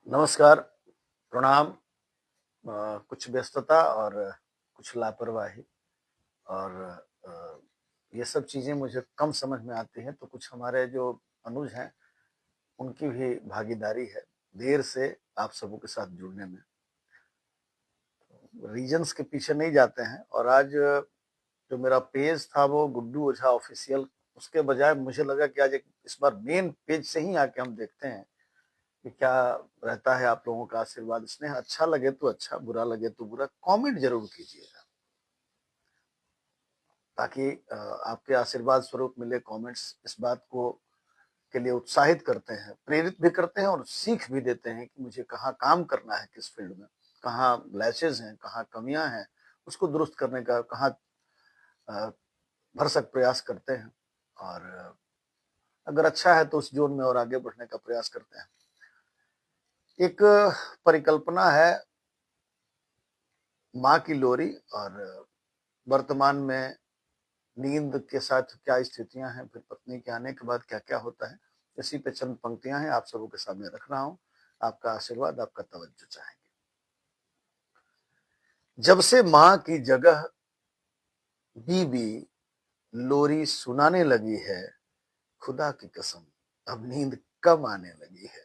नमस्कार, प्रणाम। कुछ व्यस्तता और कुछ लापरवाही और अ, ये सब चीज़ें मुझे कम समझ में आती हैं, तो कुछ हमारे जो अनुज हैं, उनकी भी भागीदारी है, देर से आप सबों के साथ जुड़ने में। रीज़न्स के पीछे नहीं जाते हैं और आज जो मेरा पेज था वो गुड्डू ओझा ऑफ़िशियल, उसके बजाय मुझे लगा कि आज एक इस बार मेन पेज से ही आके हम देखते हैं कि क्या रहता है आप लोगों का आशीर्वाद स्नेह। अच्छा लगे तो अच्छा, बुरा लगे तो बुरा, कमेंट जरूर कीजिएगा ताकि आपके आशीर्वाद स्वरूप मिले कमेंट्स इस बात को के लिए उत्साहित करते हैं, प्रेरित भी करते हैं और सीख भी देते हैं कि मुझे कहाँ काम करना है, किस फील्ड में कहाँ लैशेज हैं, कहाँ कमियां हैं, उसको दुरुस्त करने का कहाँ अ, भरसक प्रयास करते हैं और अगर अच्छा है तो उस जोन में और आगे बढ़ने का प्रयास करते हैं। एक परिकल्पना है माँ की लोरी और वर्तमान में नींद के साथ क्या स्थितियां हैं, फिर पत्नी के आने के बाद क्या क्या होता है, इसी पे चंद पंक्तियां हैं, आप सबों के सामने रख रहा हूं। आपका आशीर्वाद, आपका तवज्जो चाहेंगे। जब से माँ की जगह बीबी लोरी सुनाने लगी है, खुदा की कसम अब नींद कम आने लगी है।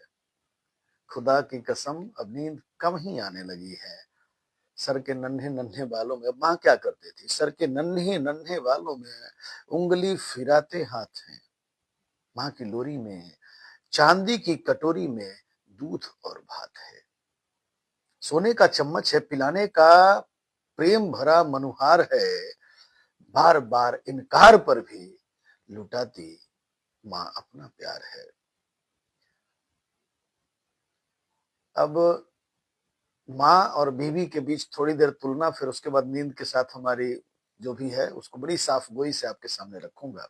खुदा की कसम अब नींद कम ही आने लगी है। सर के नन्हे नन्हे बालों में, माँ क्या करती थी, सर के नन्हे नन्हे बालों में उंगली फिराते हाथ हैं। माँ की लोरी में चांदी की कटोरी में दूध और भात है। सोने का चम्मच है, पिलाने का प्रेम भरा मनुहार है। बार बार इनकार पर भी लुटाती माँ अपना प्यार है। अब माँ और बीवी के बीच थोड़ी देर तुलना, फिर उसके बाद नींद के साथ हमारी जो भी है उसको बड़ी साफ गोई से आपके सामने रखूंगा।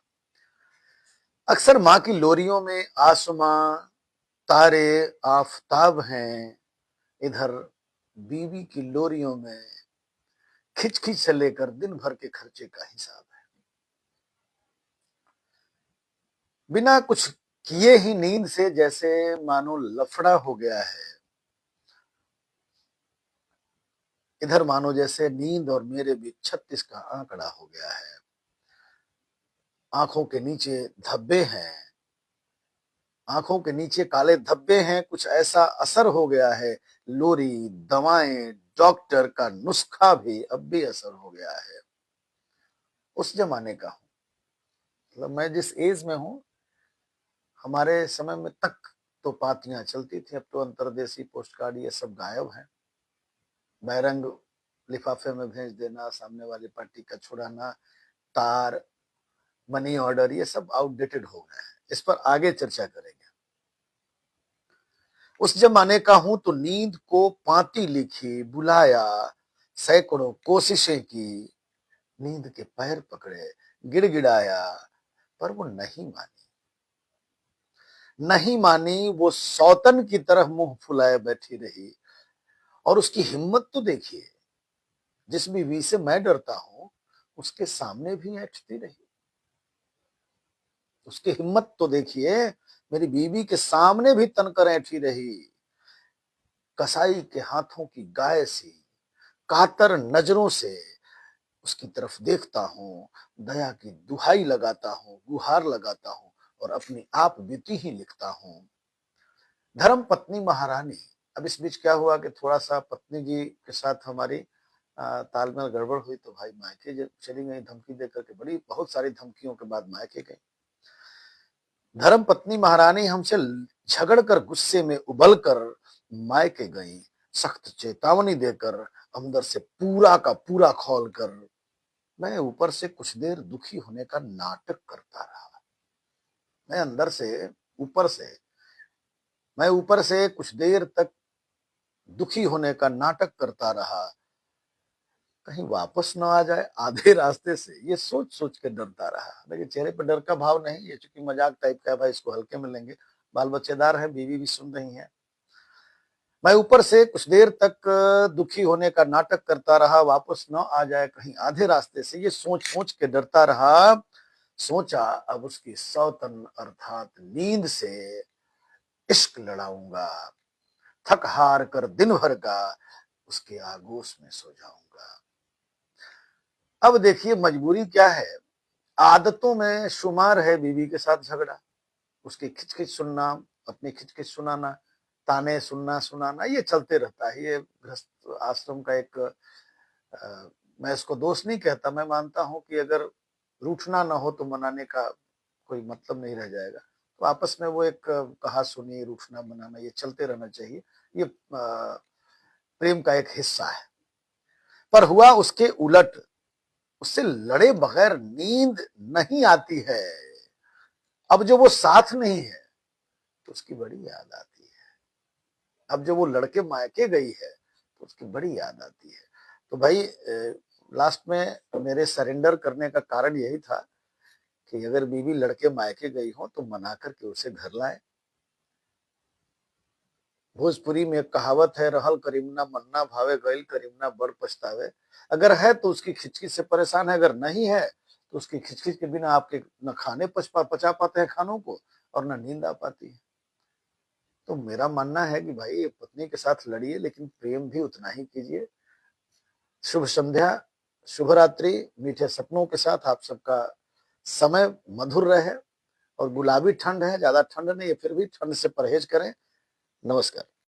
अक्सर माँ की लोरियों में आसमां, तारे, आफताब हैं। इधर बीवी की लोरियों में खिच खिच से लेकर दिन भर के खर्चे का हिसाब है। बिना कुछ किए ही नींद से जैसे मानो लफड़ा हो गया है। इधर मानो जैसे नींद और मेरे बीच 36 का आंकड़ा हो गया है। आंखों के नीचे धब्बे हैं, आंखों के नीचे काले धब्बे हैं, कुछ ऐसा असर हो गया है। लोरी, दवाएं, डॉक्टर का नुस्खा भी अब भी असर हो गया है। उस जमाने का हूं, मतलब मैं जिस एज में हूं, हमारे समय में तक तो पातियां चलती थी। अब तो अंतरदेशी पोस्ट कार्ड ये सब गायब है। बैरंग लिफाफे में भेज देना, सामने वाली पार्टी का छुड़ाना, तार, मनी ऑर्डर, ये सब आउटडेटेड हो गए हैं। इस पर आगे चर्चा करेंगे। उस जमाने का हूं तो नींद को पाती लिखी, बुलाया, सैकड़ों कोशिशें की, नींद के पैर पकड़े, गिड़गिड़ाया, पर वो नहीं मानी। नहीं मानी, वो सौतन की तरह मुंह फुलाए बैठी रही। और उसकी हिम्मत तो देखिए, जिस बीवी से मैं डरता हूं उसके सामने भी ऐंठती रही। उसकी हिम्मत तो देखिए, मेरी बीवी के सामने भी तनकर ऐंठी रही। कसाई के हाथों की गाय सी कातर नजरों से उसकी तरफ देखता हूँ, दया की दुहाई लगाता हूँ, गुहार लगाता हूँ और अपनी आप बीती ही लिखता हूँ। धर्म पत्नी महारानी। अब इस बीच क्या हुआ कि थोड़ा सा पत्नी जी के साथ हमारी तालमेल गड़बड़ हुई, तो भाई मायके चली गई धमकी देकर के, बड़ी बहुत सारी धमकियों के बाद मायके गई। धर्म पत्नी महारानी हमसे झगड़ कर, गुस्से में उबल कर मायके गई, सख्त चेतावनी देकर, अंदर से पूरा का पूरा खोल कर। मैं ऊपर से कुछ देर दुखी होने का नाटक करता रहा। मैं अंदर से, ऊपर से, मैं ऊपर से कुछ देर तक दुखी होने का नाटक करता रहा। कहीं वापस न आ जाए आधे रास्ते से, ये सोच सोच के डरता रहा। देखिए चेहरे पर डर का भाव नहीं, ये चूंकि मजाक टाइप का है, भाई इसको हल्के में लेंगे। बाल बच्चेदार है, बीवी भी सुन रही है। मैं ऊपर से कुछ देर तक दुखी होने का नाटक करता रहा, वापस न आ जाए कहीं आधे रास्ते से, ये सोच सोच के डरता रहा। सोचा अब उसकी सौतन अर्थात नींद से इश्क लड़ाऊंगा। थक हार कर दिन भर का उसके आगोश में सो जाऊंगा। अब देखिए मजबूरी क्या है, आदतों में शुमार है बीवी के साथ झगड़ा, उसकी खिचखिच सुनना, अपनी खिचखिच सुनाना, ताने सुनना सुनाना, ये चलते रहता है। ये गृहस्थ आश्रम का एक मैं इसको दोष नहीं कहता, मैं मानता हूं कि अगर रूठना ना हो तो मनाने का कोई मतलब नहीं रह जाएगा। तो आपस में वो एक कहा सुनी, रूठना मनाना, ये चलते रहना चाहिए। ये प्रेम का एक हिस्सा है। पर हुआ उसके उलट, उससे लड़े बगैर नींद नहीं आती है। अब जो वो साथ नहीं है तो उसकी बड़ी याद आती है। अब जो वो लड़के मायके गई है तो उसकी बड़ी याद आती है। तो भाई लास्ट में मेरे सरेंडर करने का कारण यही था कि अगर बीवी लड़के मायके गई हो तो मना करके उसे घर लाए। भोजपुरी में एक कहावत है, रहल करीमना मन्ना भावे गईल करीमना बड़ पछतावे। अगर है तो उसकी खिचखिच से परेशान है, अगर नहीं है तो उसकी खिचखिच के बिना आपके न खाने पचा पाते हैं खानों को, और न नींद आ पाती है। तो मेरा मानना है कि भाई पत्नी के साथ लड़िए लेकिन प्रेम भी उतना ही कीजिए। शुभ संध्या, शुभ रात्रि, मीठे सपनों के साथ आप सबका समय मधुर रहे। और गुलाबी ठंड है, ज्यादा ठंड नहीं है, फिर भी ठंड से परहेज करें। नमस्कार।